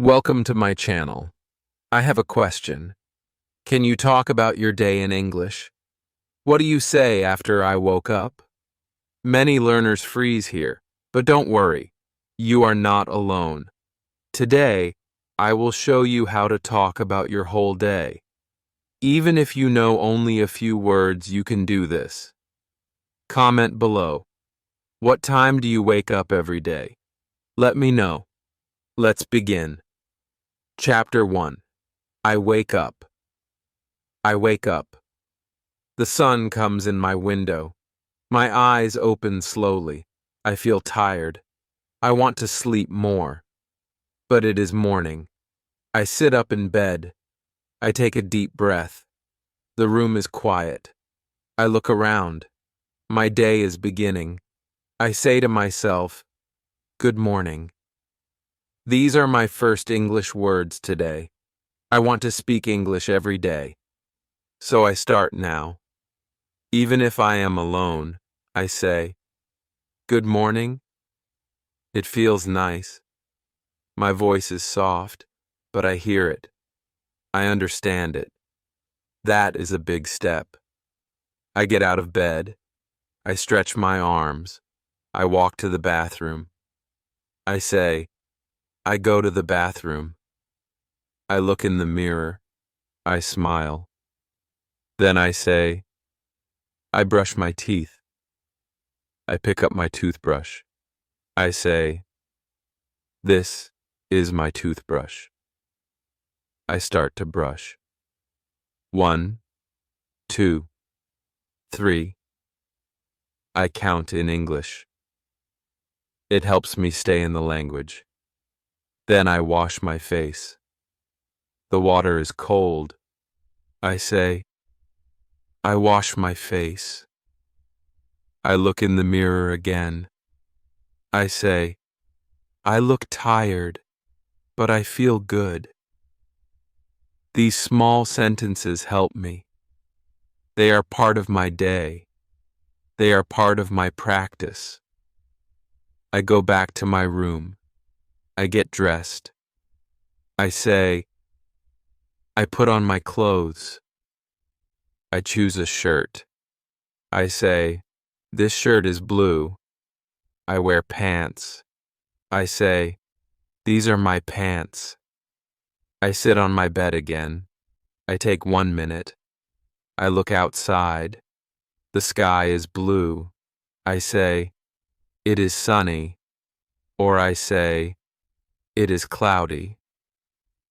Welcome to my channel. I have a question. Can you talk about your day in English? What do you say after I woke up? Many learners freeze here, but don't worry. You are not alone. Today, I will show you how to talk about your whole day. Even if you know only a few words, you can do this. Comment below. What time do you wake up every day? Let me know. Let's begin. Chapter 1. I wake up. I wake up. The sun comes in my window. My eyes open slowly. I feel tired. I want to sleep more. But it is morning. I sit up in bed. I take a deep breath. The room is quiet. I look around. My day is beginning. I say to myself, "Good morning." These are my first English words today. I want to speak English every day. So I start now. Even if I am alone, I say, "Good morning." It feels nice. My voice is soft, but I hear it. I understand it. That is a big step. I get out of bed. I stretch my arms. I walk to the bathroom. I say, "I go to the bathroom." I look in the mirror. I smile. Then I say, "I brush my teeth." I pick up my toothbrush. I say, "This is my toothbrush." I start to brush. 1, 2, 3. I count in English. It helps me stay in the language. Then I wash my face. The water is cold. I say, "I wash my face." I look in the mirror again. I say, "I look tired, but I feel good." These small sentences help me. They are part of my day. They are part of my practice. I go back to my room. I get dressed. I say, "I put on my clothes." I choose a shirt. I say, "This shirt is blue." I wear pants. I say, "These are my pants." I sit on my bed again. I take 1 minute. I look outside. The sky is blue. I say, "It is sunny." Or I say, "It is cloudy."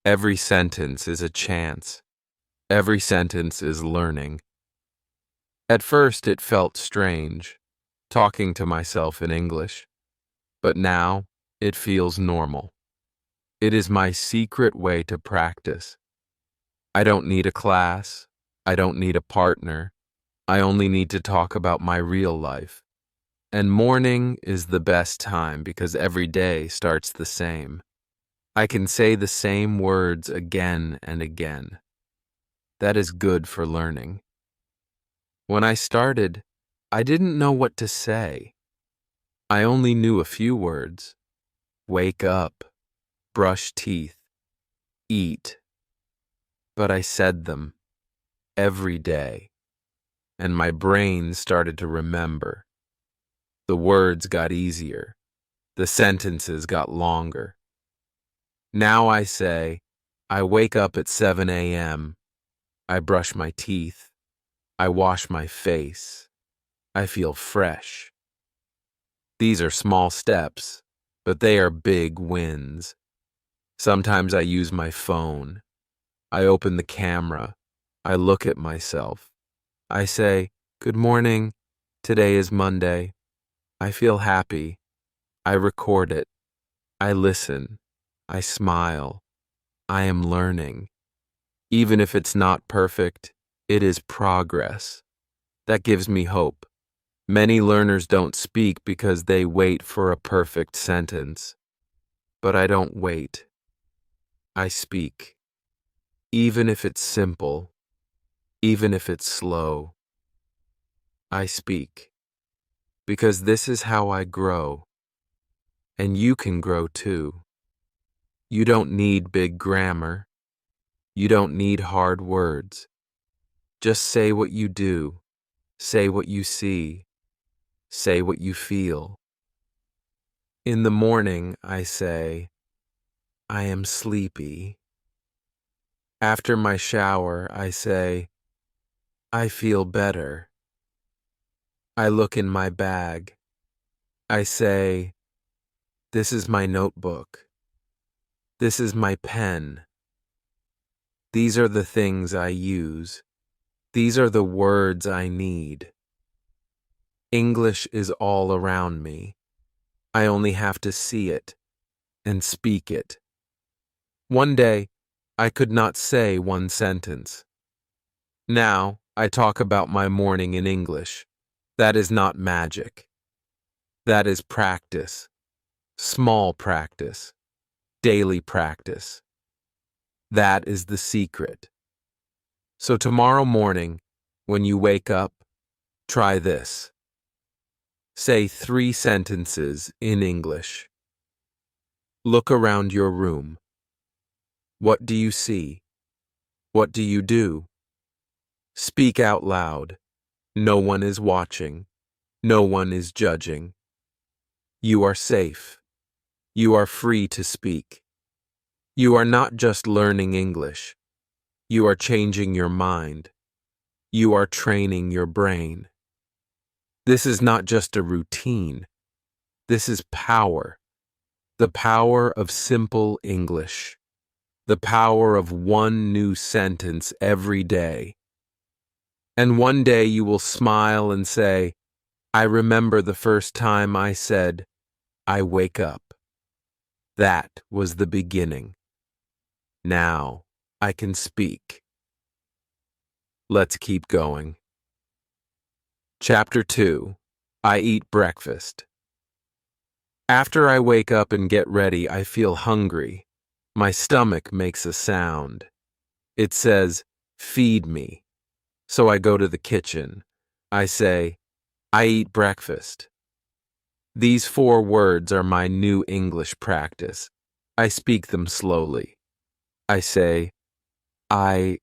Every sentence is a chance. Every sentence is learning. At first it felt strange, talking to myself in English, but now it feels normal. It is my secret way to practice. I don't need a class. I don't need a partner. I only need to talk about my real life. And morning is the best time because every day starts the same. I can say the same words again and again. That is good for learning. When I started, I didn't know what to say. I only knew a few words. Wake up, brush teeth, eat. But I said them every day, and my brain started to remember. The words got easier. The sentences got longer. Now I say, "I wake up at 7 a.m. I brush my teeth. I wash my face. I feel fresh." These are small steps, but they are big wins. Sometimes I use my phone. I open the camera. I look at myself. I say, "Good morning. Today is Monday." I feel happy. I record it. I listen. I smile. I am learning. Even if it's not perfect, it is progress. That gives me hope. Many learners don't speak because they wait for a perfect sentence. But I don't wait. I speak. Even if it's simple, even if it's slow, I speak. Because this is how I grow. And you can grow too. You don't need big grammar. You don't need hard words. Just say what you do. Say what you see. Say what you feel. In the morning, I say, I am sleepy. After my shower, I say, I feel better. I look in my bag. I say, this is my notebook. This is my pen. These are the things I use. These are the words I need. English is all around me. I only have to see it and speak it. One day, I could not say one sentence. Now, I talk about my morning in English. That is not magic. That is practice. Small practice. Daily practice. That is the secret. So tomorrow morning, when you wake up, try this. Say 3 sentences in English. Look around your room. What do you see? What do you do? Speak out loud. No one is watching. No one is judging. You are safe. You are free to speak. You are not just learning English. You are changing your mind. You are training your brain. This is not just a routine. This is power. The power of simple English. The power of one new sentence every day. And one day you will smile and say, I remember the first time I said, I wake up. That was the beginning. Now I can speak. Let's keep going. Chapter 2. I eat breakfast. After I wake up and get ready, I feel hungry. My stomach makes a sound. It says, feed me. So I go to the kitchen. I say, I eat breakfast. These 4 words are my new English practice. I speak them slowly. I say, I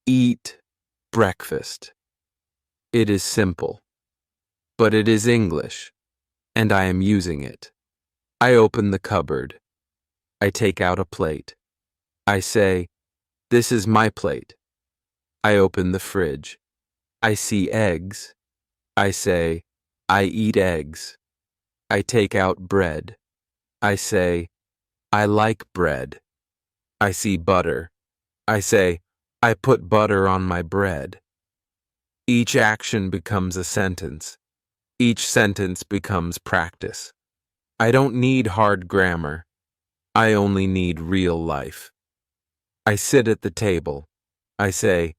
eat breakfast. It is simple, but it is English, and I am using it. I open the cupboard. I take out a plate. I say, this is my plate. I open the fridge. I see eggs. I say, I eat eggs. I take out bread. I say, I like bread. I see butter. I say, I put butter on my bread. Each action becomes a sentence. Each sentence becomes practice. I don't need hard grammar. I only need real life. I sit at the table. I say,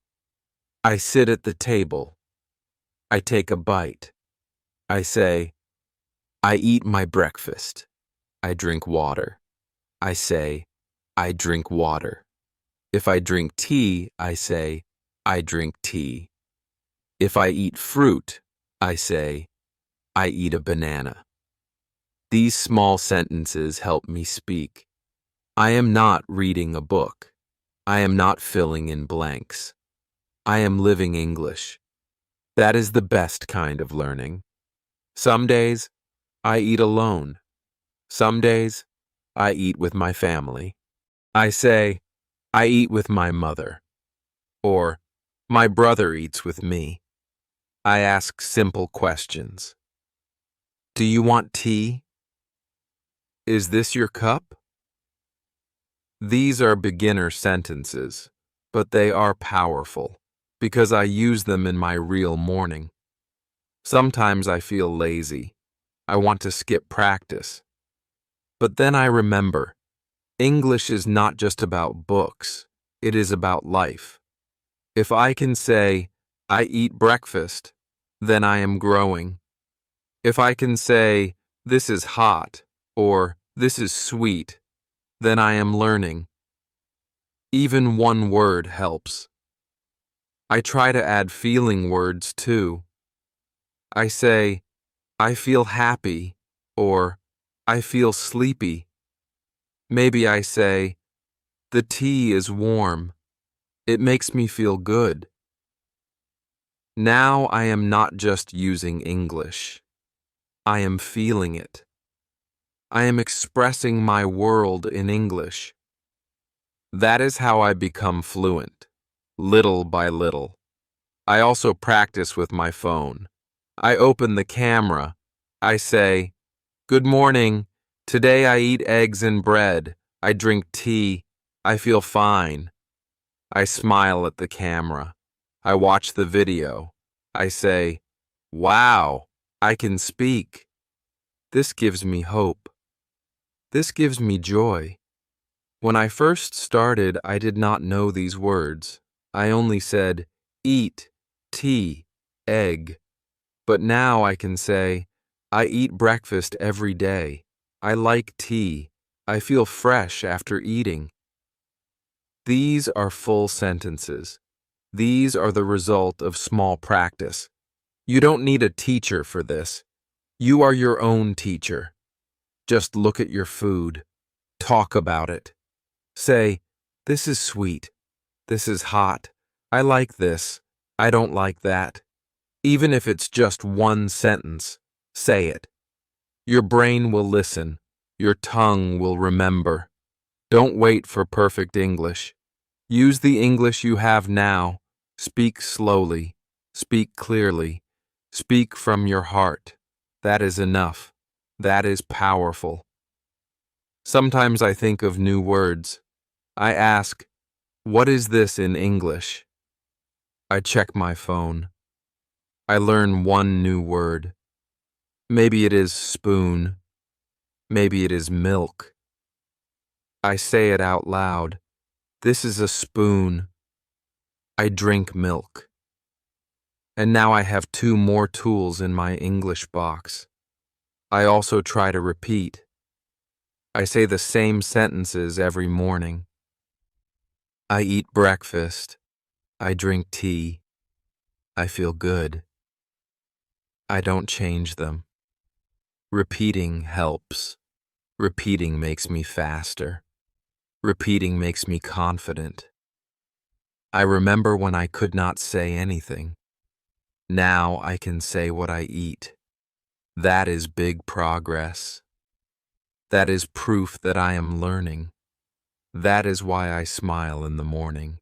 I sit at the table. I take a bite. I say, I eat my breakfast. I drink water. I say, I drink water. If I drink tea, I say, I drink tea. If I eat fruit, I say, I eat a banana. These small sentences help me speak. I am not reading a book. I am not filling in blanks. I am living English. That is the best kind of learning. Some days, I eat alone. Some days, I eat with my family. I say, I eat with my mother. Or, my brother eats with me. I ask simple questions. Do you want tea? Is this your cup? These are beginner sentences, but they are powerful because I use them in my real morning. Sometimes I feel lazy. I want to skip practice. But then I remember, English is not just about books. It is about life. If I can say, I eat breakfast, then I am growing. If I can say, this is hot, or this is sweet, then I am learning. Even one word helps. I try to add feeling words too. I say, I feel happy, or I feel sleepy. Maybe I say, the tea is warm. It makes me feel good. Now I am not just using English. I am feeling it. I am expressing my world in English. That is how I become fluent, little by little. I also practice with my phone. I open the camera. I say, good morning. Today I eat eggs and bread. I drink tea. I feel fine. I smile at the camera. I watch the video. I say, wow, I can speak. This gives me hope. This gives me joy. When I first started, I did not know these words. I only said, eat, tea, egg. But now I can say, I eat breakfast every day. I like tea. I feel fresh after eating. These are full sentences. These are the result of small practice. You don't need a teacher for this. You are your own teacher. Just look at your food. Talk about it. Say, this is sweet. This is hot. I like this. I don't like that. Even if it's just one sentence, say it. Your brain will listen. Your tongue will remember. Don't wait for perfect English. Use the English you have now. Speak slowly. Speak clearly. Speak from your heart. That is enough. That is powerful. Sometimes I think of new words. I ask, what is this in English? I check my phone. I learn one new word. Maybe it is spoon. Maybe it is milk. I say it out loud. This is a spoon. I drink milk. And now I have 2 more tools in my English box. I also try to repeat. I say the same sentences every morning. I eat breakfast. I drink tea. I feel good. I don't change them. Repeating helps. Repeating makes me faster. Repeating makes me confident. I remember when I could not say anything. Now I can say what I eat. That is big progress. That is proof that I am learning. That is why I smile in the morning.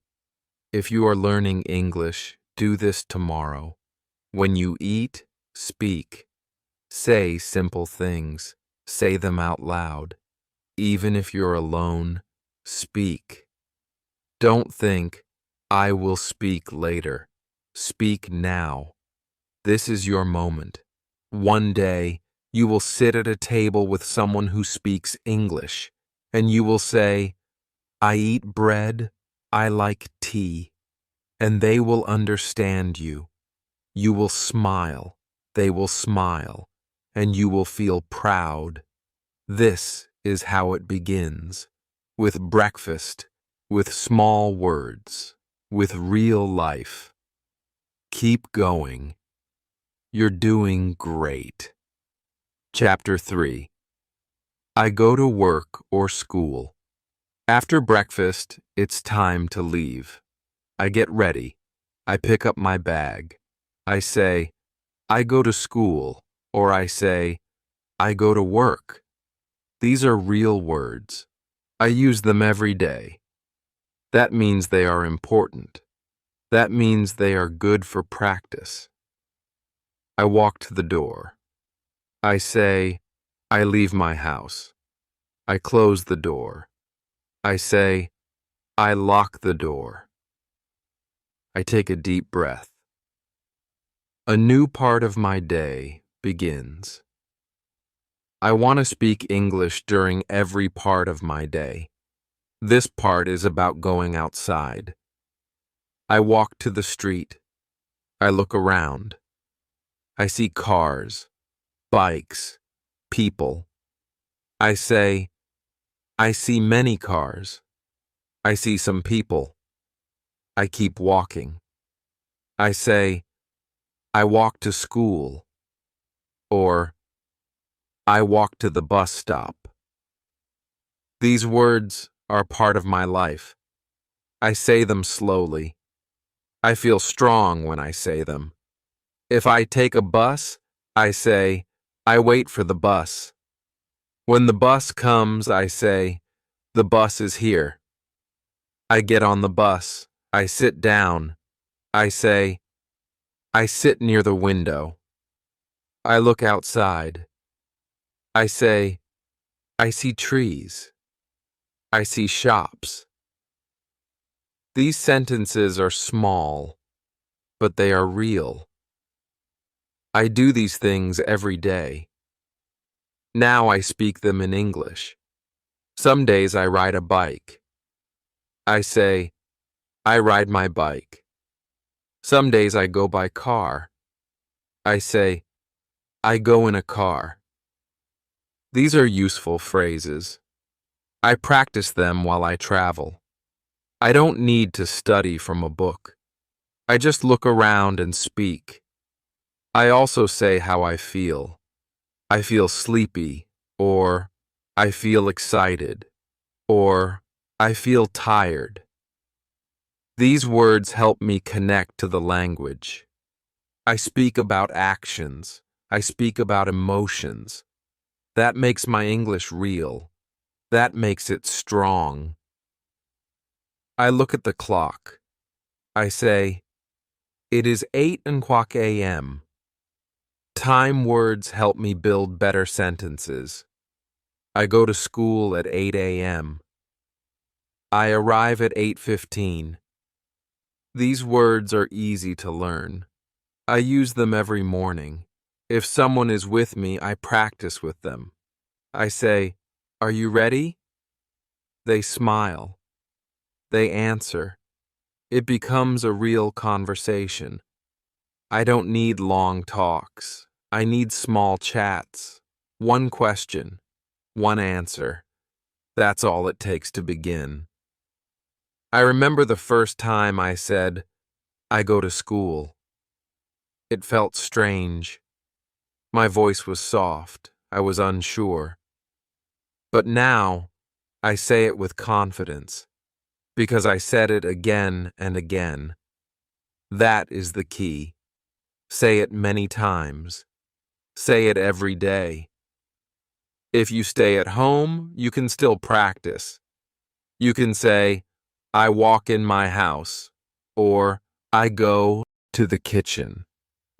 If you are learning English, do this tomorrow. When you eat, speak. Say simple things. Say them out loud. Even if you're alone, speak. Don't think, I will speak later. Speak now. This is your moment. One day, you will sit at a table with someone who speaks English, and you will say, I eat bread, I like tea, and they will understand you. You will smile, they will smile, and you will feel proud. This is how it begins, with breakfast, with small words, with real life. Keep going. You're doing great. Chapter 3. I go to work or school. After breakfast, it's time to leave. I get ready. I pick up my bag. I say, I go to school, or I say, I go to work. These are real words. I use them every day. That means they are important. That means they are good for practice. I walk to the door. I say, I leave my house. I close the door. I say, I lock the door. I take a deep breath. A new part of my day begins. I want to speak English during every part of my day. This part is about going outside. I walk to the street. I look around. I see cars, bikes, people. I say, I see many cars. I see some people. I keep walking. I say, I walk to school, or I walk to the bus stop. These words are part of my life. I say them slowly. I feel strong when I say them. If I take a bus, I say, I wait for the bus. When the bus comes, I say, the bus is here. I get on the bus. I sit down. I say, I sit near the window. I look outside. I say, I see trees. I see shops. These sentences are small, but they are real. I do these things every day. Now I speak them in English. Some days I ride a bike. I say, I ride my bike. Some days I go by car. I say, I go in a car. These are useful phrases. I practice them while I travel. I don't need to study from a book. I just look around and speak. I also say how I feel. I feel sleepy, or I feel excited, or I feel tired. These words help me connect to the language. I speak about actions. I speak about emotions. That makes my English real. That makes it strong. I look at the clock. I say, it is 8:00 a.m. Time words help me build better sentences. I go to school at 8 a.m. I arrive at 8:15. These words are easy to learn. I use them every morning. If someone is with me, I practice with them. I say, are you ready? They smile. They answer. It becomes a real conversation. I don't need long talks. I need small chats. One question, one answer. That's all it takes to begin. I remember the first time I said, I go to school. It felt strange. My voice was soft. I was unsure. But now, I say it with confidence, because I said it again and again. That is the key. Say it many times. Say it every day. If you stay at home, you can still practice. You can say, I walk in my house, or I go to the kitchen,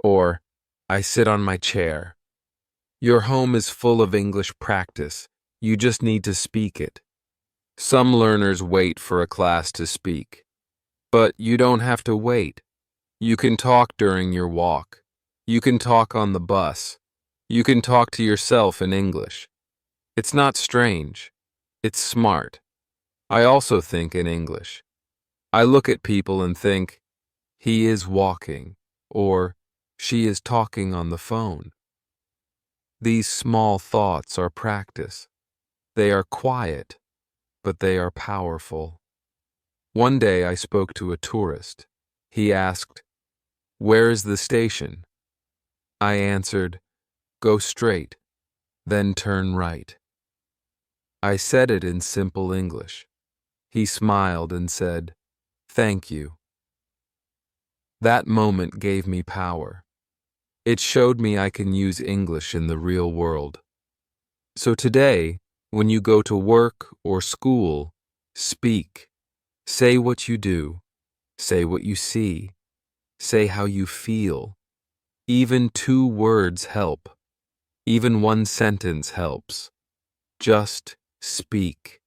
or I sit on my chair. Your home is full of English practice. You just need to speak it. Some learners wait for a class to speak, but you don't have to wait. You can talk during your walk. You can talk on the bus. You can talk to yourself in English. It's not strange. It's smart. I also think in English. I look at people and think, he is walking, or she is talking on the phone. These small thoughts are practice. They are quiet, but they are powerful. One day I spoke to a tourist. He asked, where is the station? I answered, go straight, then turn right. I said it in simple English. He smiled and said, thank you. That moment gave me power. It showed me I can use English in the real world. So today, when you go to work or school, speak. Say what you do. Say what you see. Say how you feel. Even 2 words help. Even 1 sentence helps. Just speak.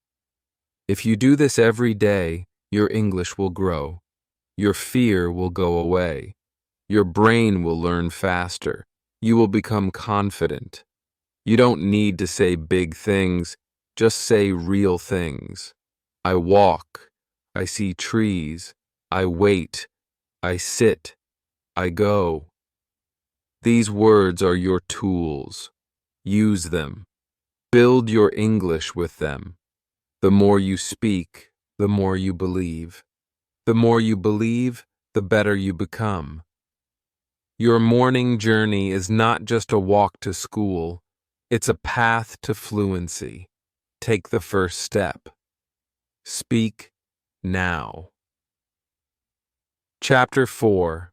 If you do this every day, your English will grow. Your fear will go away. Your brain will learn faster. You will become confident. You don't need to say big things, just say real things. I walk. I see trees. I wait. I sit. I go. These words are your tools. Use them. Build your English with them. The more you speak, the more you believe. The more you believe, the better you become. Your morning journey is not just a walk to school. It's a path to fluency. Take the first step. Speak now. Chapter 4.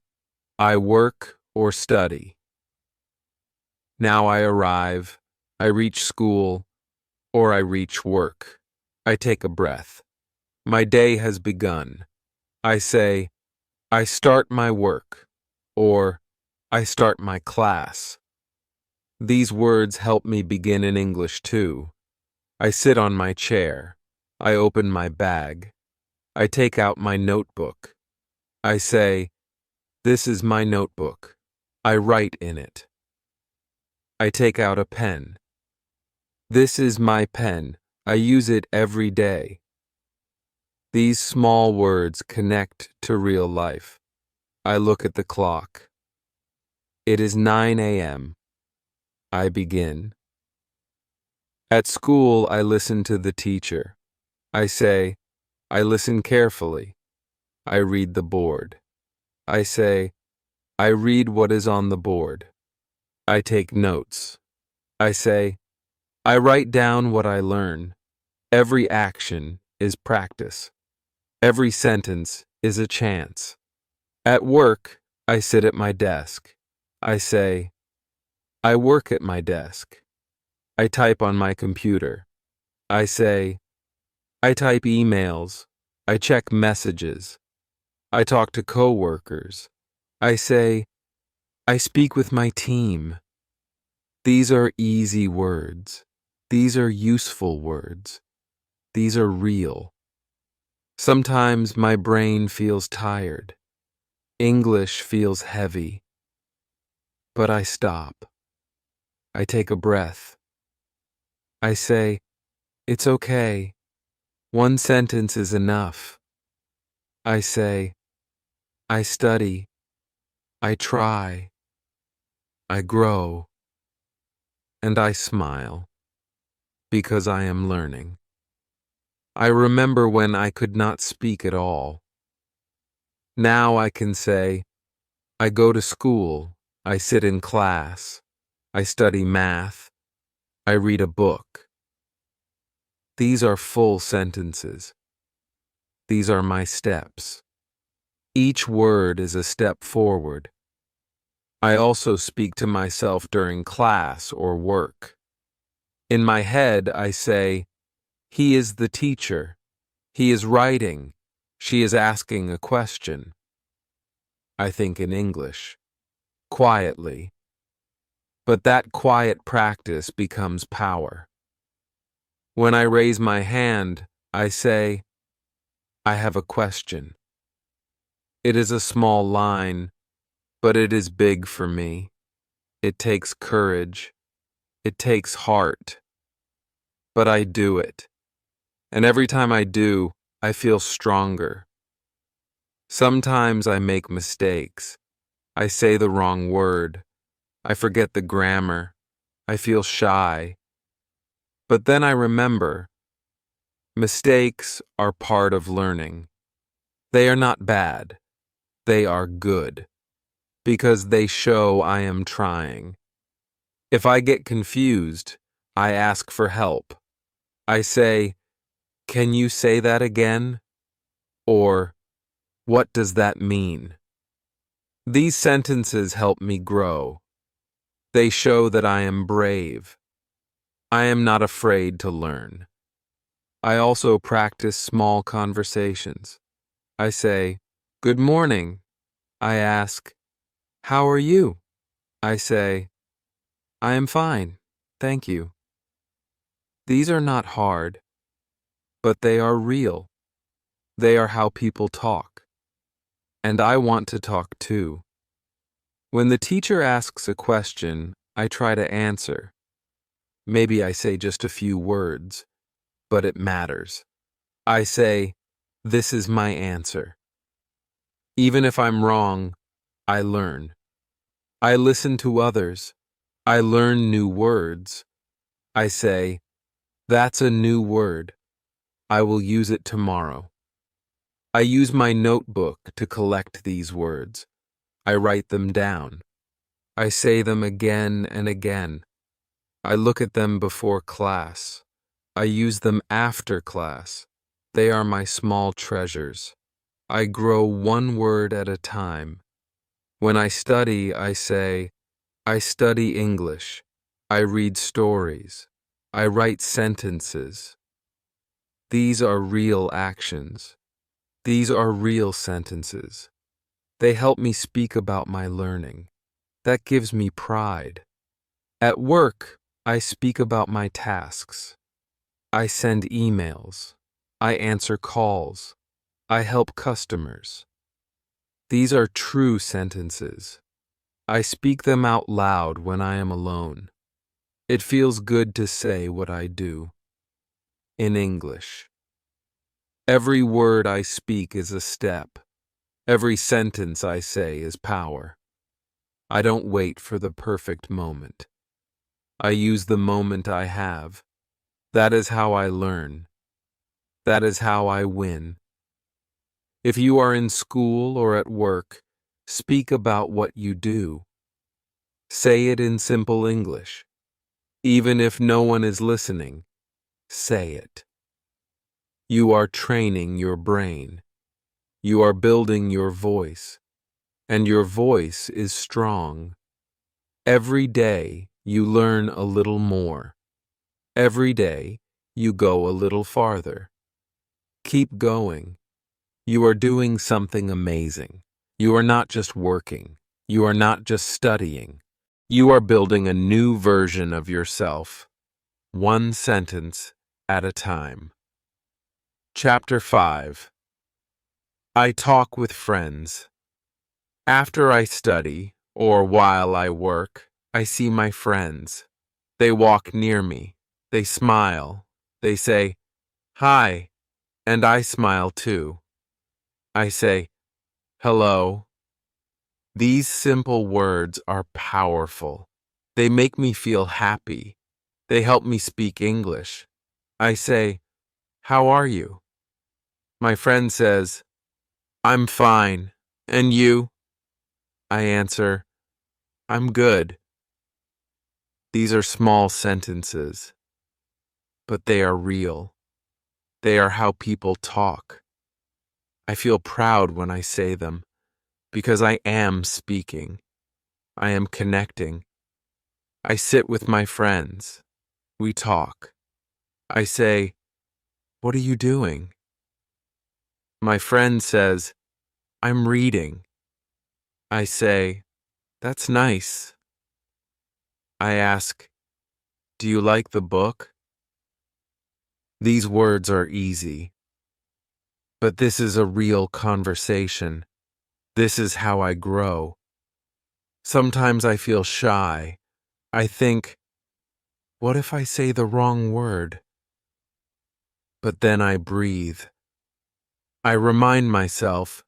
I work or study. Now I arrive, I reach school, or I reach work. I take a breath. My day has begun. I say, I start my work, or I start my class. These words help me begin in English too. I sit on my chair. I open my bag. I take out my notebook. I say, this is my notebook. I write in it. I take out a pen. This is my pen. I use it every day. These small words connect to real life. I look at the clock. It is 9 a.m. I begin. At school, I listen to the teacher. I say, I listen carefully. I read the board. I say, I read what is on the board. I take notes. I say, I write down what I learn. Every action is practice. Every sentence is a chance. At work, I sit at my desk. I say, I work at my desk. I type on my computer. I say, I type emails. I check messages. I talk to coworkers. I say, I speak with my team. These are easy words. These are useful words. These are real. Sometimes my brain feels tired. English feels heavy. But I stop. I take a breath. I say, it's okay. One sentence is enough. I say, I study. I try. I grow. And I smile. Because I am learning. I remember when I could not speak at all. Now I can say, I go to school. I sit in class. I study math. I read a book. These are full sentences. These are my steps. Each word is a step forward. I also speak to myself during class or work. In my head, I say, he is the teacher. He is writing. She is asking a question. I think in English, quietly. But that quiet practice becomes power. When I raise my hand, I say, I have a question. It is a small line, but it is big for me. It takes courage. It takes heart. But I do it. And every time I do, I feel stronger. Sometimes I make mistakes. I say the wrong word. I forget the grammar. I feel shy. But then I remember, mistakes are part of learning. They are not bad. They are good. Because they show I am trying. If I get confused, I ask for help. I say, can you say that again? Or, what does that mean? These sentences help me grow. They show that I am brave. I am not afraid to learn. I also practice small conversations. I say, good morning. I ask, how are you? I say, I am fine, thank you. These are not hard, but they are real. They are how people talk. And I want to talk too. When the teacher asks a question, I try to answer. Maybe I say just a few words, but it matters. I say, this is my answer. Even if I'm wrong, I learn. I listen to others. I learn new words. I say, that's a new word. I will use it tomorrow. I use my notebook to collect these words. I write them down. I say them again and again. I look at them before class. I use them after class. They are my small treasures. I grow one word at a time. When I study, I say, I study English. I read stories. I write sentences. These are real actions. These are real sentences. They help me speak about my learning. That gives me pride. At work, I speak about my tasks. I send emails. I answer calls. I help customers. These are true sentences. I speak them out loud when I am alone. It feels good to say what I do. In English. Every word I speak is a step. Every sentence I say is power. I don't wait for the perfect moment. I use the moment I have. That is how I learn. That is how I win. If you are in school or at work, speak about what you do. Say it in simple English. Even if no one is listening, say it. You are training your brain. You are building your voice, and your voice is strong. Every day you learn a little more. Every day you go a little farther. Keep going. You are doing something amazing. You are not just working. You are not just studying. You are building a new version of yourself, one sentence at a time. Chapter 5. I talk with friends. After I study, or while I work, I see my friends. They walk near me. They smile. They say, "Hi," and I smile too. I say, "Hello." These simple words are powerful. They make me feel happy. They help me speak English. I say, "How are you?" My friend says, "I'm fine. And you?" I answer, "I'm good." These are small sentences, but they are real. They are how people talk. I feel proud when I say them, because I am speaking. I am connecting. I sit with my friends. We talk. I say, "What are you doing?" My friend says, "I'm reading." I say, "That's nice." I ask, "Do you like the book?" These words are easy, but this is a real conversation. This is how I grow. Sometimes I feel shy. I think, what if I say the wrong word? But then I breathe. I remind myself,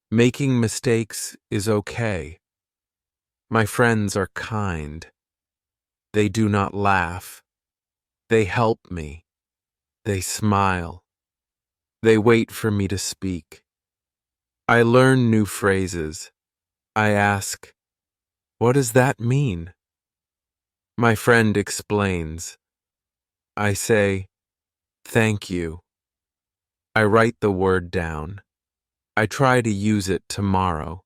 making mistakes is okay. My friends are kind. They do not laugh. They help me. They smile. They wait for me to speak. I learn new phrases. I ask, "What does that mean?" My friend explains. I say, "Thank you." I write the word down. I try to use it tomorrow.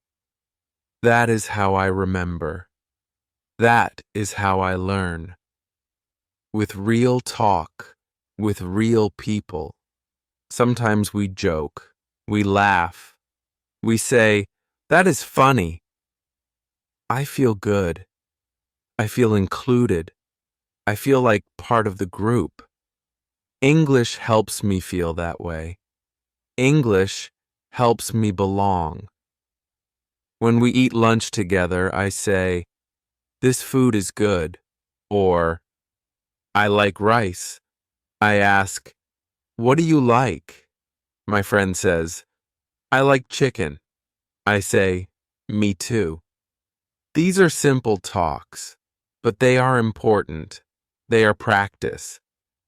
That is how I remember. That is how I learn. With real talk, with real people. Sometimes we joke, we laugh, we say, "That is funny." I feel good. I feel included. I feel like part of the group. English helps me feel that way. English helps me belong. When we eat lunch together, I say, "This food is good," or "I like rice." I ask, "What do you like?" My friend says, "I like chicken." I say, "Me too." These are simple talks, but they are important. They are practice,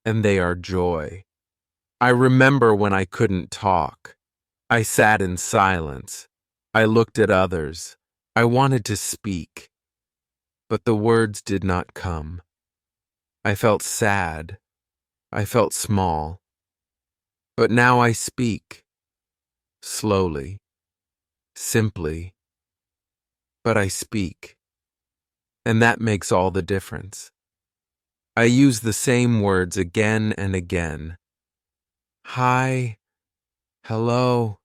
and they are joy. I remember when I couldn't talk. I sat in silence. I looked at others. I wanted to speak, but the words did not come. I felt sad. I felt small, but now I speak slowly, simply, but I speak, and that makes all the difference. I use the same words again and again. Hi, hello,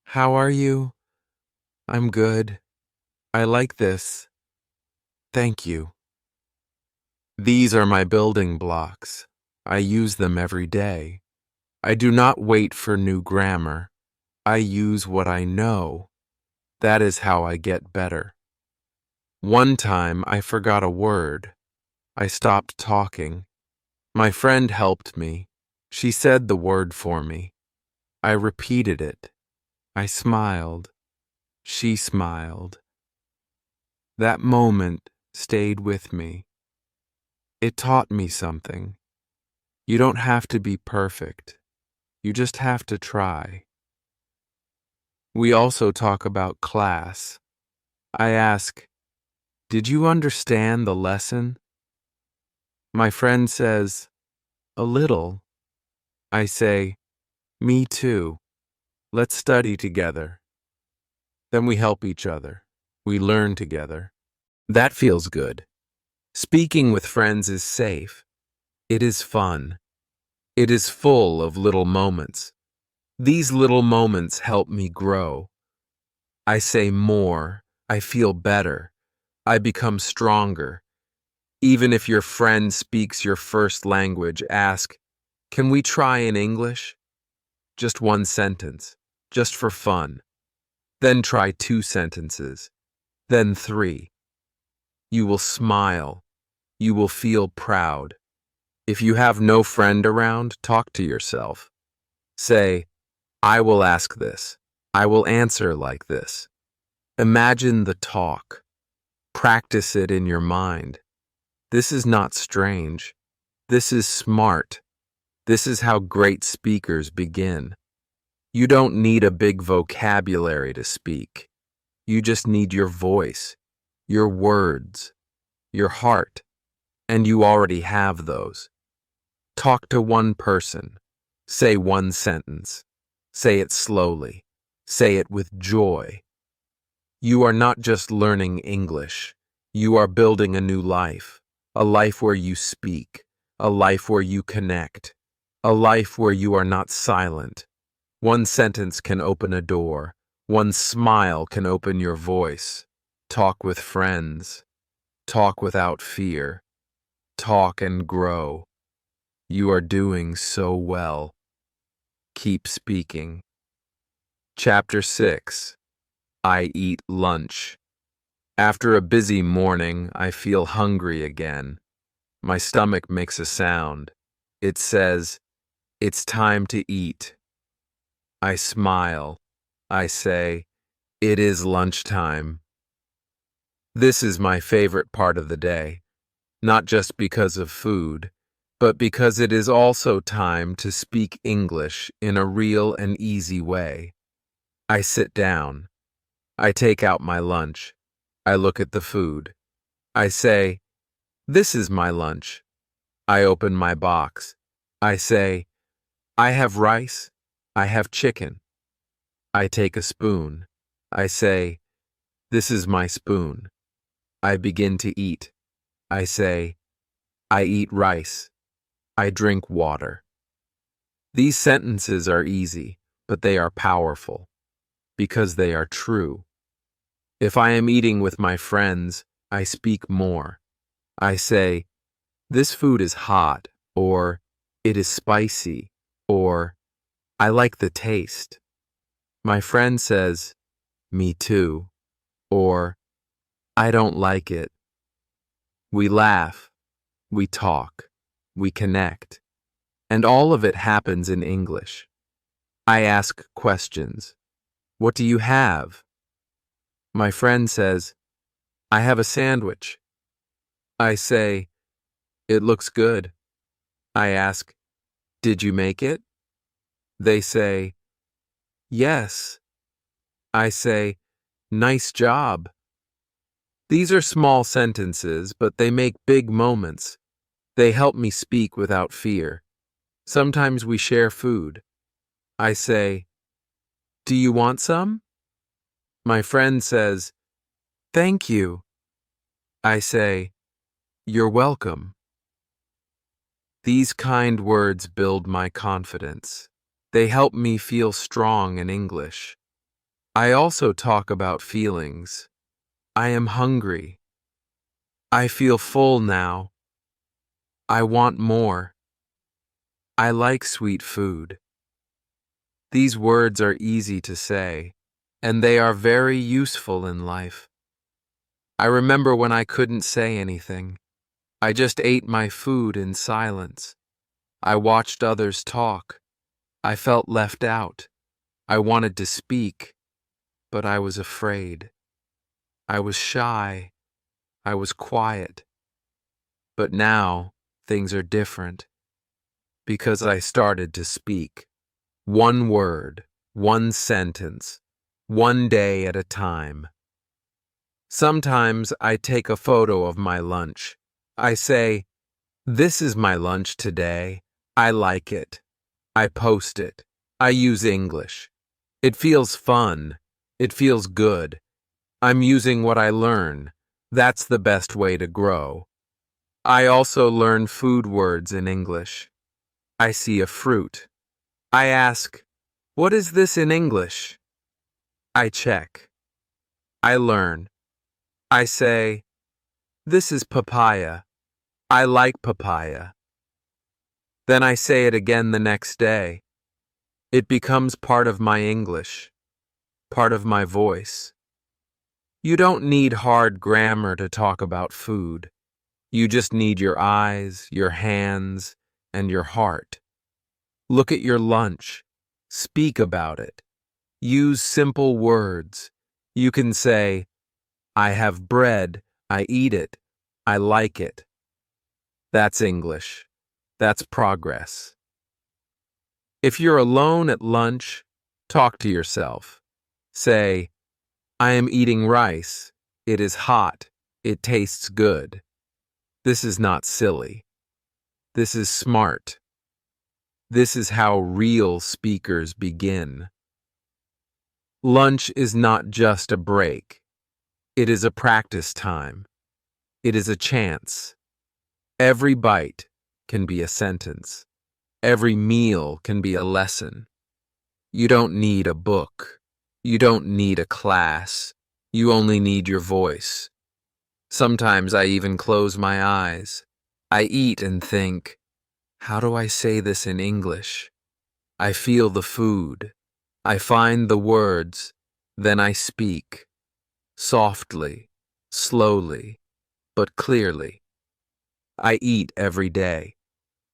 how are you? I'm good. I like this. Thank you. These are my building blocks. I use them every day. I do not wait for new grammar. I use what I know. That is how I get better. One time I forgot a word. I stopped talking. My friend helped me. She said the word for me. I repeated it. I smiled. She smiled. That moment stayed with me. It taught me something. You don't have to be perfect. You just have to try. We also talk about class. I ask, did you understand the lesson? My friend says, a little. I say, me too. Let's study together. Then we help each other. We learn together. That feels good. Speaking with friends is safe. It is fun. It is full of little moments. These little moments help me grow. I say more. I feel better. I become stronger. Even if your friend speaks your first language, ask, can we try in English? Just one sentence, just for fun. Then try 2 sentences, then 3. You will smile. You will feel proud. If you have no friend around, talk to yourself. Say, I will ask this. I will answer like this. Imagine the talk. Practice it in your mind. This is not strange. This is smart. This is how great speakers begin. You don't need a big vocabulary to speak. You just need your voice, your words, your heart, and you already have those. Talk to one person. Say one sentence. Say it slowly. Say it with joy. You are not just learning English. You are building a new life. A life where you speak. A life where you connect. A life where you are not silent. One sentence can open a door. One smile can open your voice. Talk with friends. Talk without fear. Talk and grow. You are doing so well. Keep speaking. Chapter 6. I eat lunch. After a busy morning, I feel hungry again. My stomach makes a sound. It says, it's time to eat. I smile. I say, it is lunchtime. This is my favorite part of the day, not just because of food, but because it is also time to speak English in a real and easy way. I sit down. I take out my lunch. I look at the food. I say, this is my lunch. I open my box. I say, I have rice. I have chicken. I take a spoon. I say, this is my spoon. I begin to eat. I say, I eat rice. I drink water. These sentences are easy, but they are powerful because they are true. If I am eating with my friends, I speak more. I say, this food is hot, or it is spicy, or I like the taste. My friend says, me too, or I don't like it. We laugh, we talk, we connect, and all of it happens in English. I ask questions. What do you have? My friend says, I have a sandwich. I say, it looks good. I ask, did you make it? They say, yes. I say, nice job. These are small sentences, but they make big moments. They help me speak without fear. Sometimes we share food. I say, "Do you want some?" My friend says, "Thank you." I say, "You're welcome." These kind words build my confidence. They help me feel strong in English. I also talk about feelings. I am hungry. I feel full now. I want more. I like sweet food. These words are easy to say, and they are very useful in life. I remember when I couldn't say anything. I just ate my food in silence. I watched others talk. I felt left out. I wanted to speak, but I was afraid. I was shy. I was quiet. But now things are different because I started to speak. One word, one sentence, one day at a time. Sometimes I take a photo of my lunch. I say, "This is my lunch today. I like it." I post it. I use English. It feels fun. It feels good. I'm using what I learn. That's the best way to grow. I also learn food words in English. I see a fruit. I ask, "What is this in English?" I check. I learn. I say, "This is papaya. I like papaya." Then I say it again the next day. It becomes part of my English, part of my voice. You don't need hard grammar to talk about food. You just need your eyes, your hands, and your heart. Look at your lunch. Speak about it. Use simple words. You can say, "I have bread. I eat it. I like it." That's English. That's progress. If you're alone at lunch, talk to yourself. Say, "I am eating rice. It is hot. It tastes good." This is not silly. This is smart. This is how real speakers begin. Lunch is not just a break. It is a practice time. It is a chance. Every bite can be a sentence. Every meal can be a lesson. You don't need a book. You don't need a class. You only need your voice. Sometimes I even close my eyes. I eat and think, how do I say this in English? I feel the food. I find the words. Then I speak. Softly, slowly, but clearly. I eat every day,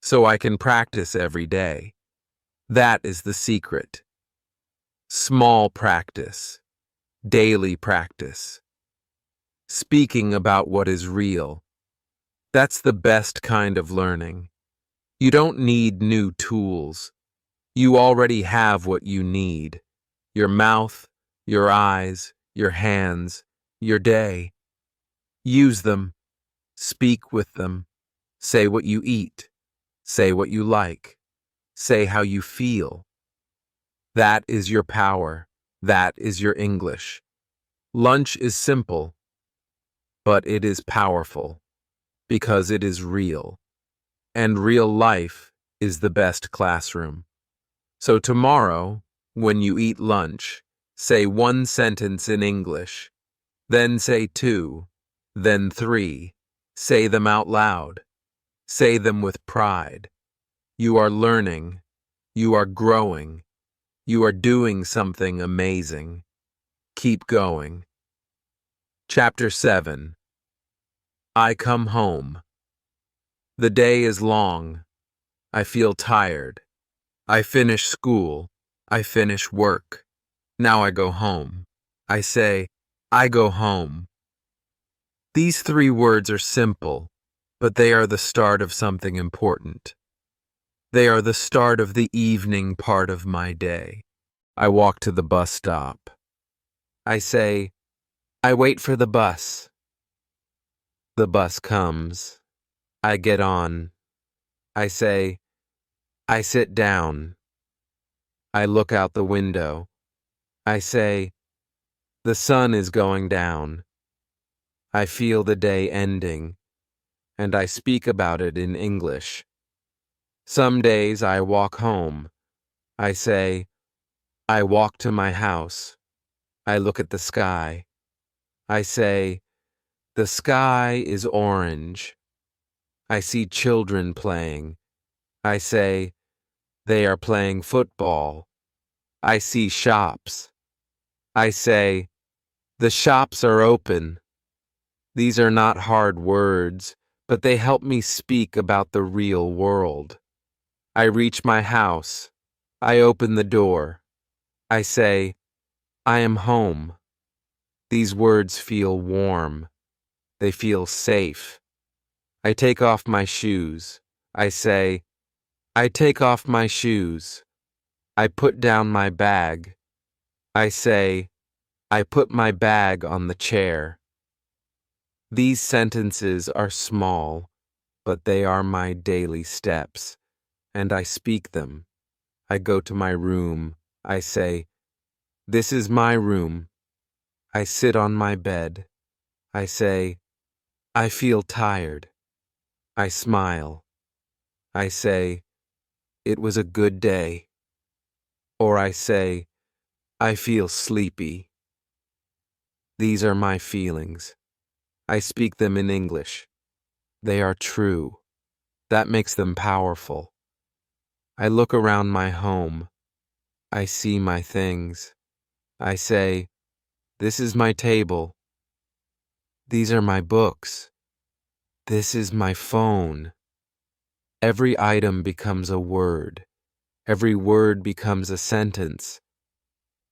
so I can practice every day. That is the secret. Small practice, daily practice. Speaking about what is real. That's the best kind of learning. You don't need new tools. You already have what you need. Your mouth, your eyes, your hands, your day. Use them. Speak with them. Say what you eat. Say what you like. Say how you feel. That is your power. That is your English. Lunch is simple, but it is powerful because it is real. And real life is the best classroom. So tomorrow, when you eat lunch, say one sentence in English, then say two, then three. Say them out loud. Say them with pride. You are learning. You are growing. You are doing something amazing. Keep going. Chapter 7. I come home. The day is long. I feel tired. I finish school. I finish work. Now I go home. I say, I go home. These three words are simple, but they are the start of something important. They are the start of the evening part of my day. I walk to the bus stop. I say, I wait for the bus. The bus comes. I get on. I say, I sit down. I look out the window. I say, the sun is going down. I feel the day ending, and I speak about it in English. Some days I walk home. I say, I walk to my house. I look at the sky. I say, the sky is orange. I see children playing. I say, they are playing football. I see shops. I say, the shops are open. These are not hard words, but they help me speak about the real world. I reach my house. I open the door. I say, I am home. These words feel warm. They feel safe. I take off my shoes. I say, I take off my shoes. I put down my bag. I say, I put my bag on the chair. These sentences are small, but they are my daily steps, and I speak them. I go to my room. I say, this is my room. I sit on my bed. I say, I feel tired. I smile. I say, it was a good day. Or I say, I feel sleepy. These are my feelings. I speak them in English. They are true. That makes them powerful. I look around my home. I see my things. I say, this is my table. These are my books. This is my phone. Every item becomes a word. Every word becomes a sentence.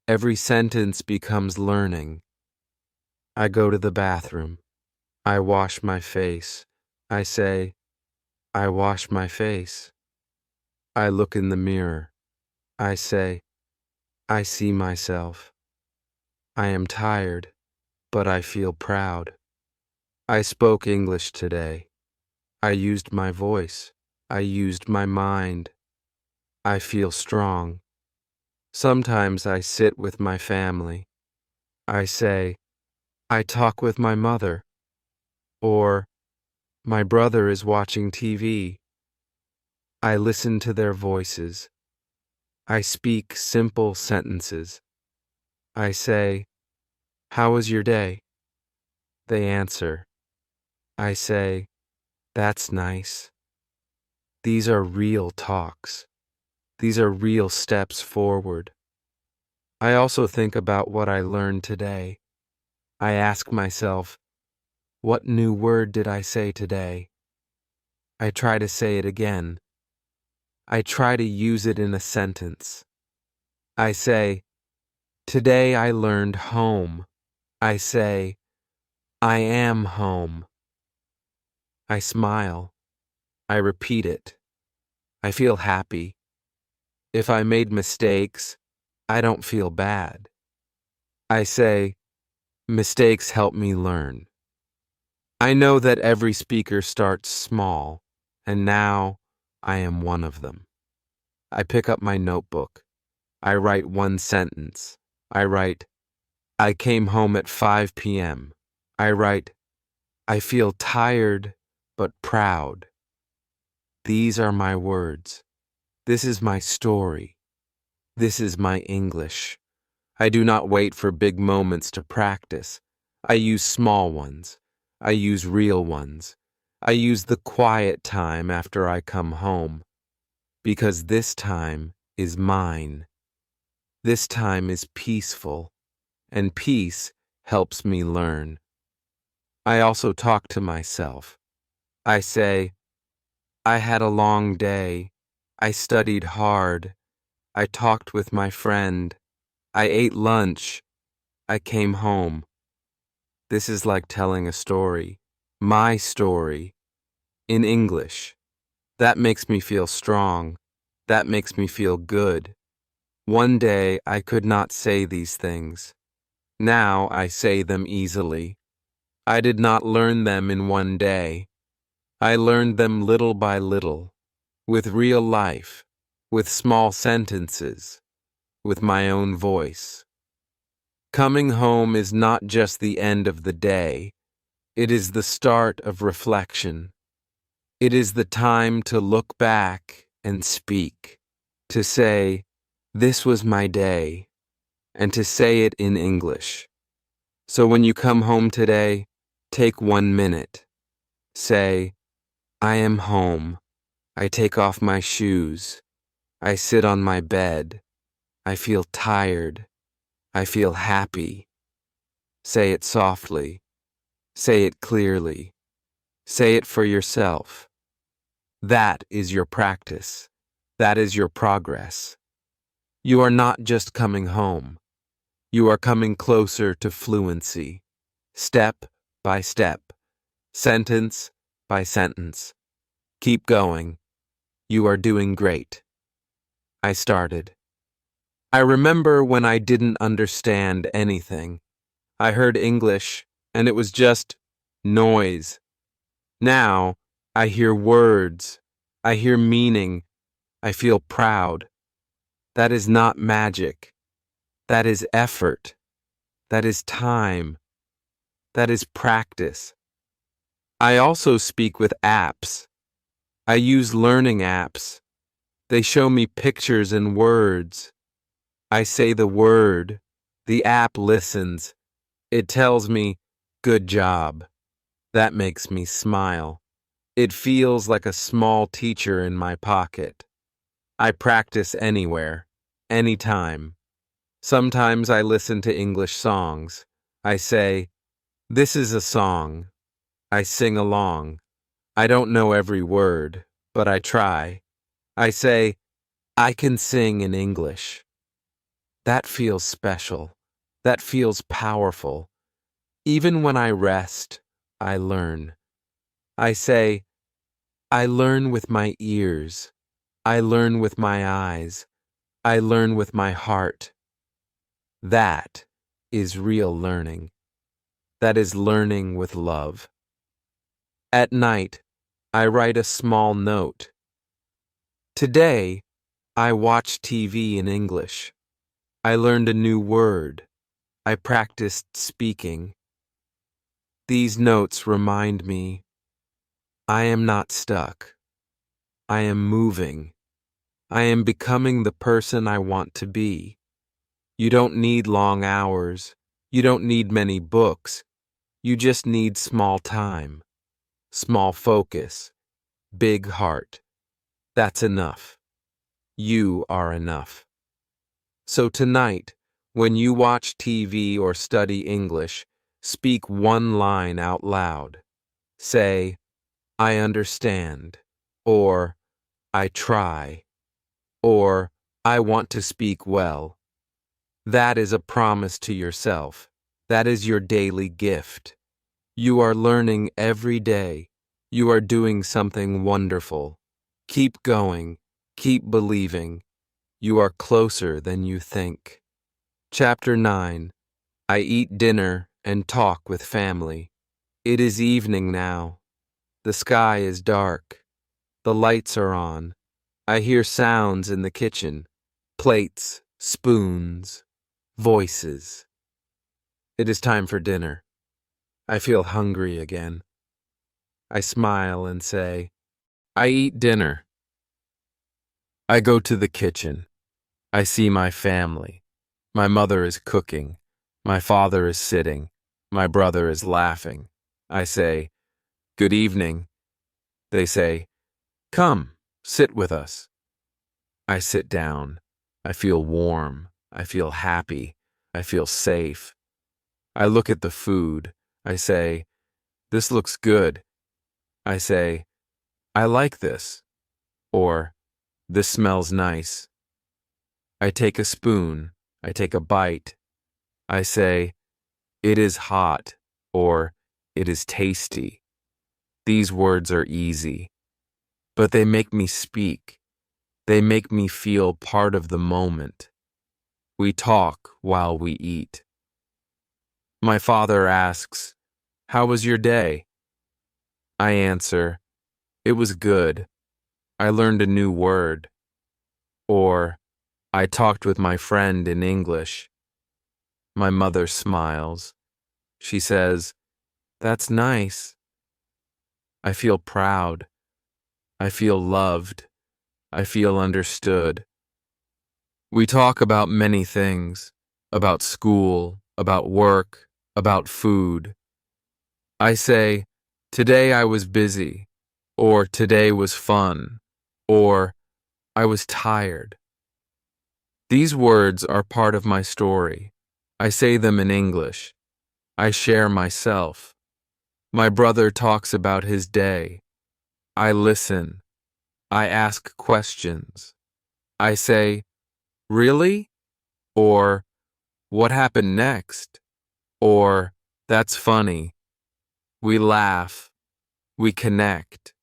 Every sentence becomes learning. I go to the bathroom. I wash my face. I say, I wash my face. I look in the mirror. I say, I see myself. I am tired, but I feel proud. I spoke English today. I used my voice. I used my mind. I feel strong. Sometimes I sit with my family. I say, I talk with my mother. Or, my brother is watching TV. I listen to their voices. I speak simple sentences. I say, how was your day? They answer. I say, that's nice. These are real talks. These are real steps forward. I also think about what I learned today. I ask myself, what new word did I say today? I try to say it again. I try to use it in a sentence. I say, today I learned home. I say, I am home. I smile. I repeat it. I feel happy. If I made mistakes, I don't feel bad. I say, mistakes help me learn. I know that every speaker starts small, and now I am one of them. I pick up my notebook. I write one sentence. I write, I came home at 5 p.m. I write, I feel tired but proud. These are my words. This is my story. This is my English. I do not wait for big moments to practice. I use small ones. I use real ones. I use the quiet time after I come home. Because this time is mine. This time is peaceful, and peace helps me learn. I also talk to myself. I say, I had a long day. I studied hard. I talked with my friend. I ate lunch. I came home. This is like telling a story, my story, in English. That makes me feel strong. That makes me feel good. One day I could not say these things. Now I say them easily. I did not learn them in one day. I learned them little by little, with real life, with small sentences, with my own voice. Coming home is not just the end of the day, it is the start of reflection. It is the time to look back and speak, to say, "This was my day," and to say it in English. So when you come home today, take 1 minute. Say, "I am home. I take off my shoes. I sit on my bed. I feel tired. I feel happy." Say it softly. Say it clearly. Say it for yourself. That is your practice. That is your progress. You are not just coming home. You are coming closer to fluency, step by step, sentence by sentence. Keep going. You are doing great. I started. I remember when I didn't understand anything. I heard English, and it was just noise. Now, I hear words. I hear meaning. I feel proud. That is not magic. That is effort. That is time. That is practice. I also speak with apps. I use learning apps. They show me pictures and words. I say the word. The app listens. It tells me, "Good job." That makes me smile. It feels like a small teacher in my pocket. I practice anywhere, anytime. Sometimes I listen to English songs. I say, "This is a song." I sing along. I don't know every word, but I try. I say, "I can sing in English." That feels special. That feels powerful. Even when I rest, I learn. I say, "I learn with my ears. I learn with my eyes. I learn with my heart." That is real learning. That is learning with love. At night, I write a small note. Today, I watched TV in English. I learned a new word. I practiced speaking. These notes remind me I am not stuck. I am moving. I am becoming the person I want to be. You don't need long hours. You don't need many books. You just need small time, small focus, big heart. That's enough. You are enough. So tonight, when you watch TV or study English, speak one line out loud. Say, "I understand," or "I try," or "I want to speak well." That is a promise to yourself. That is your daily gift. You are learning every day. You are doing something wonderful. Keep going. Keep believing. You are closer than you think. Chapter 9. I eat dinner and talk with family. It is evening now. The sky is dark. The lights are on. I hear sounds in the kitchen. Plates, spoons, voices. It is time for dinner. I feel hungry again. I smile and say, "I eat dinner." I go to the kitchen. I see my family. My mother is cooking. My father is sitting. My brother is laughing. I say, "Good evening." They say, "Come, sit with us." I sit down. I feel warm. I feel happy. I feel safe. I look at the food. I say, "This looks good." I say, "I like this," or "This smells nice." I take a spoon. I take a bite. I say, "It is hot," or "It is tasty." These words are easy, but they make me speak. They make me feel part of the moment. We talk while we eat. My father asks, "How was your day?" I answer, "It was good. I learned a new word." Or, I talked with my friend in English. My mother smiles. She says, "That's nice." I feel proud. I feel loved. I feel understood. We talk about many things, about school, about work, about food. I say, "Today I was busy," or "Today was fun," or "I was tired." These words are part of my story. I say them in English. I share myself. My brother talks about his day. I listen. I ask questions. I say, "Really?" Or, "What happened next?" Or, "That's funny." We laugh. We connect.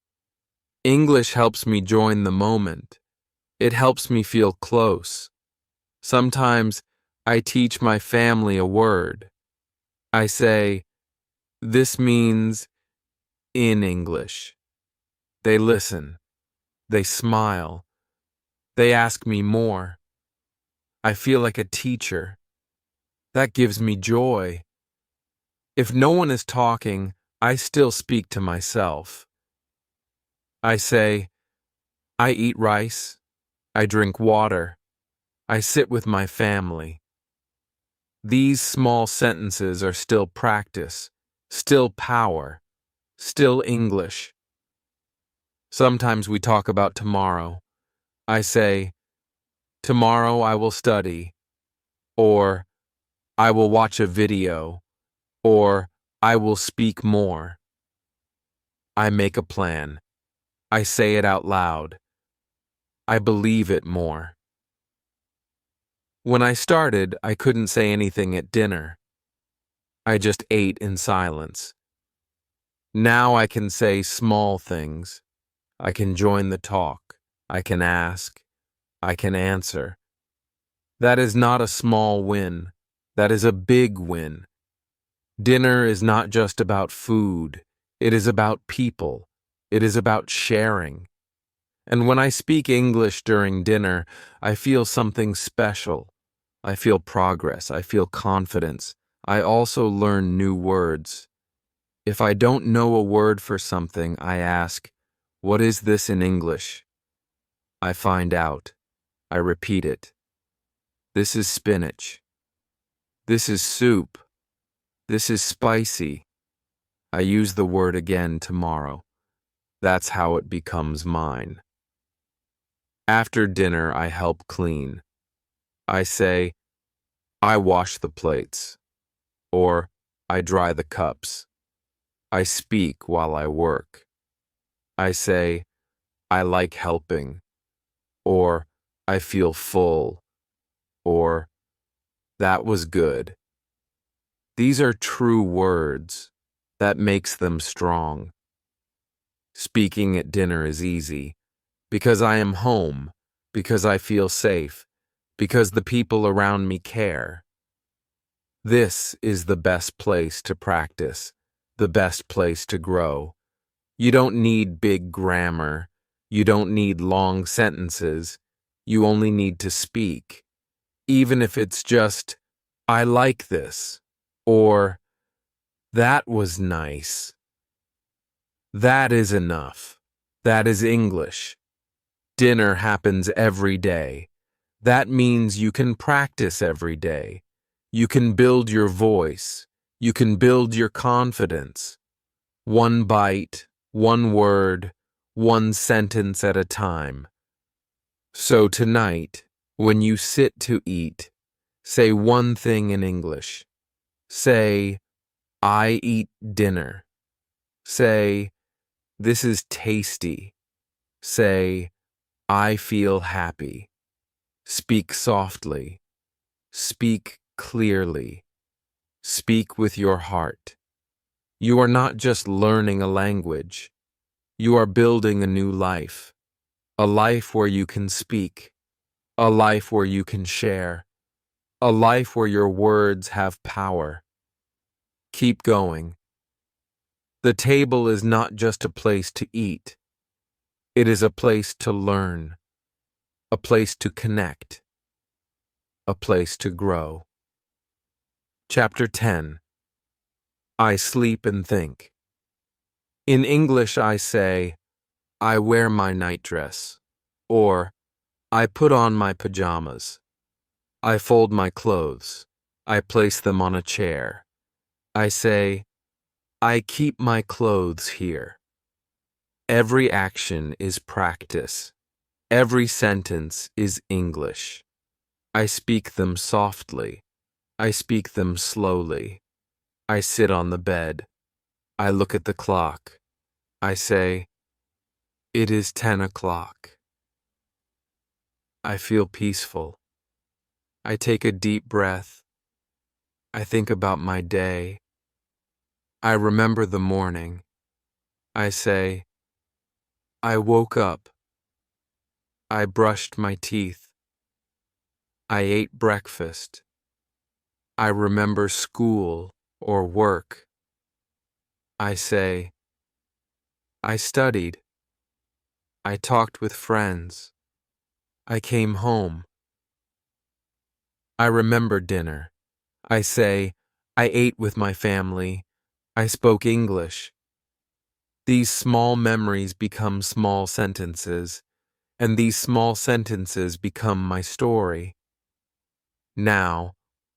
English helps me join the moment. It helps me feel close. Sometimes I teach my family a word. I say, "This means," in English. They listen. They smile. They ask me more. I feel like a teacher. That gives me joy. If no one is talking, I still speak to myself. I say, "I eat rice. I drink water. I sit with my family." These small sentences are still practice, still power, still English. Sometimes we talk about tomorrow. I say, "Tomorrow I will study," or "I will watch a video," or "I will speak more." I make a plan. I say it out loud. I believe it more. When I started, I couldn't say anything at dinner. I just ate in silence. Now I can say small things. I can join the talk. I can ask. I can answer. That is not a small win. That is a big win. Dinner is not just about food. It is about people. It is about sharing. And when I speak English during dinner, I feel something special. I feel progress. I feel confidence. I also learn new words. If I don't know a word for something, I ask, "What is this in English?" I find out. I repeat it. This is spinach. This is soup. This is spicy. I use the word again tomorrow. That's how it becomes mine. After dinner, I help clean. I say, "I wash the plates," or "I dry the cups." I speak while I work. I say, "I like helping," or "I feel full," or "That was good." These are true words. That makes them strong. Speaking at dinner is easy because I am home, because I feel safe, because the people around me care. This is the best place to practice, the best place to grow. You don't need big grammar. You don't need long sentences. You only need to speak. Even if it's just, "I like this," or "That was nice." That is enough. That is English. Dinner happens every day. That means you can practice every day. You can build your voice. You can build your confidence. One bite, one word, one sentence at a time. So tonight, when you sit to eat, say one thing in English. Say, "I eat dinner." Say, "This is tasty." Say, "I feel happy." Speak softly. Speak clearly. Speak with your heart. You are not just learning a language. You are building a new life. A life where you can speak. A life where you can share. A life where your words have power. Keep going. The table is not just a place to eat. It is a place to learn. a place to connect, a place to grow. Chapter 10. I sleep and think. In English I say, I wear my nightdress, or I put on my pajamas. I fold my clothes. I place them on a chair. I say, I keep my clothes here. Every action is practice. Every sentence is English. I speak them softly. I speak them slowly. I sit on the bed. I look at the clock. I say, it is 10 o'clock. I feel peaceful. I take a deep breath. I think about my day. I remember the morning. I say, I woke up. I brushed my teeth. I ate breakfast. I remember school or work. I say, I studied. I talked with friends. I came home. I remember dinner. I say, I ate with my family. I spoke English. These small memories become small sentences, and these small sentences become my story. Now,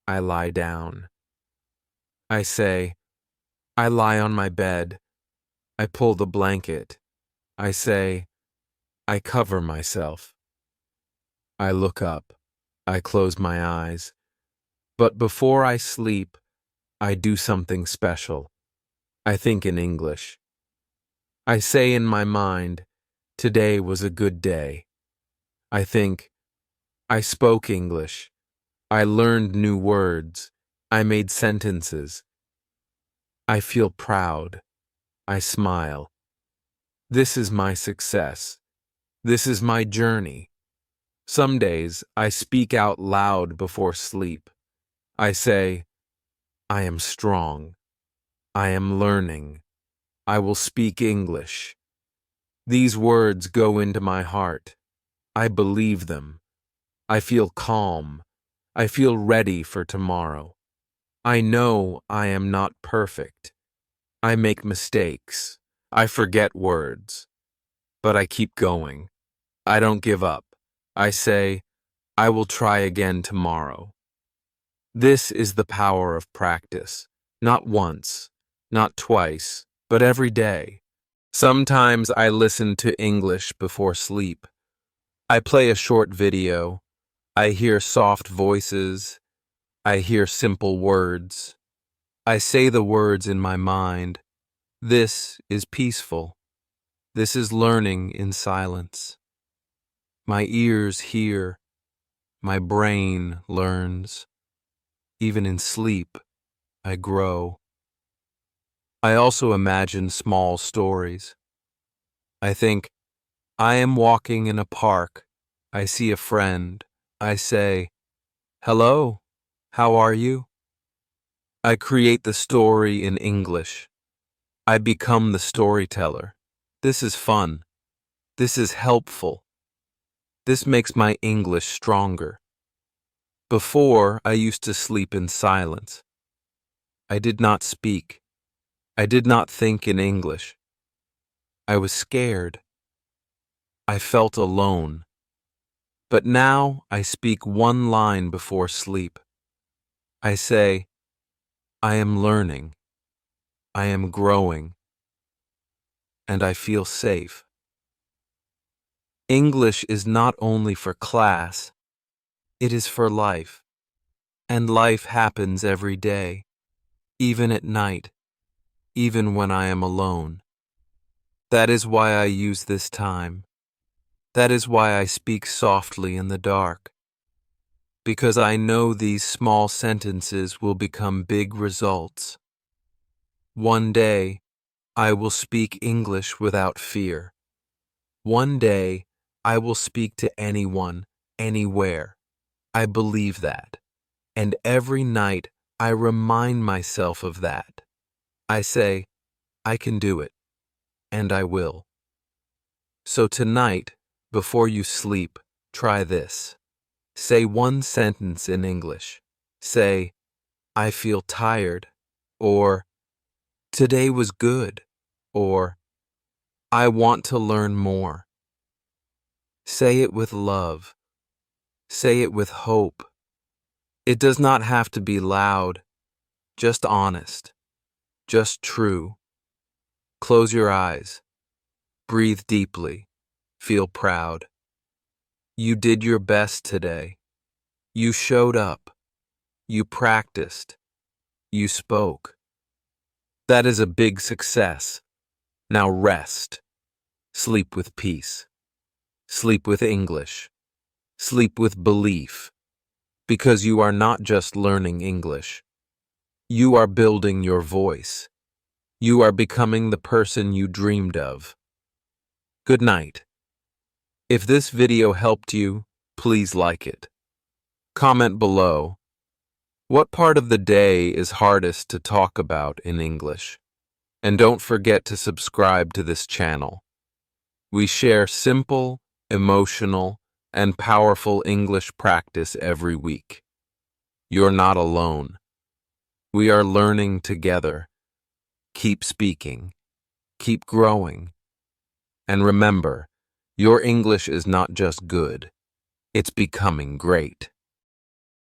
I lie down. I say, I lie on my bed. I pull the blanket. I say, I cover myself. I look up. I close my eyes. But before I sleep, I do something special. I think in English. I say in my mind, today was a good day. I think, I spoke English. I learned new words. I made sentences. I feel proud. I smile. This is my success. This is my journey. Some days I speak out loud before sleep. I say, I am strong. I am learning. I will speak English. These words go into my heart. I believe them. I feel calm. I feel ready for tomorrow. I know I am not perfect. I make mistakes. I forget words. But I keep going. I don't give up. I say, I will try again tomorrow. This is the power of practice. Not once, not twice, but every day. Sometimes I listen to English before sleep. I play a short video. I hear soft voices. I hear simple words. I say the words in my mind. This is peaceful. This is learning in silence. My ears hear. My brain learns. Even in sleep, I grow. I also imagine small stories. I think, I am walking in a park. I see a friend. I say, hello, how are you? I create the story in English. I become the storyteller. This is fun. This is helpful. This makes my English stronger. Before, I used to sleep in silence. I did not speak. I did not think in English. I was scared. I felt alone. But now I speak one line before sleep. I say, I am learning. I am growing. And I feel safe. English is not only for class, it is for life. And life happens every day, even at night, even when I am alone. That is why I use this time. That is why I speak softly in the dark. Because I know these small sentences will become big results. One day, I will speak English without fear. One day, I will speak to anyone, anywhere. I believe that. And every night, I remind myself of that. I say, I can do it. And I will. So tonight, before you sleep, Try this. Say one sentence in English. Say, I feel tired, or today was good, or I want to learn more. Say it with love. Say it with hope. It does not have to be loud, just honest, just true. Close your eyes. Breathe deeply. Feel proud. You did your best today. You showed up. You practiced. You spoke. That is a big success. Now rest. Sleep with peace. Sleep with English. Sleep with belief. Because you are not just learning English. You are building your voice. You are becoming the person you dreamed of. Good night. If this video helped you, please like it. Comment below. What part of the day is hardest to talk about in English? And don't forget to subscribe to this channel. We share simple, emotional, and powerful English practice every week. You're not alone. We are learning together. Keep speaking. Keep growing. And remember, your English is not just good, it's becoming great.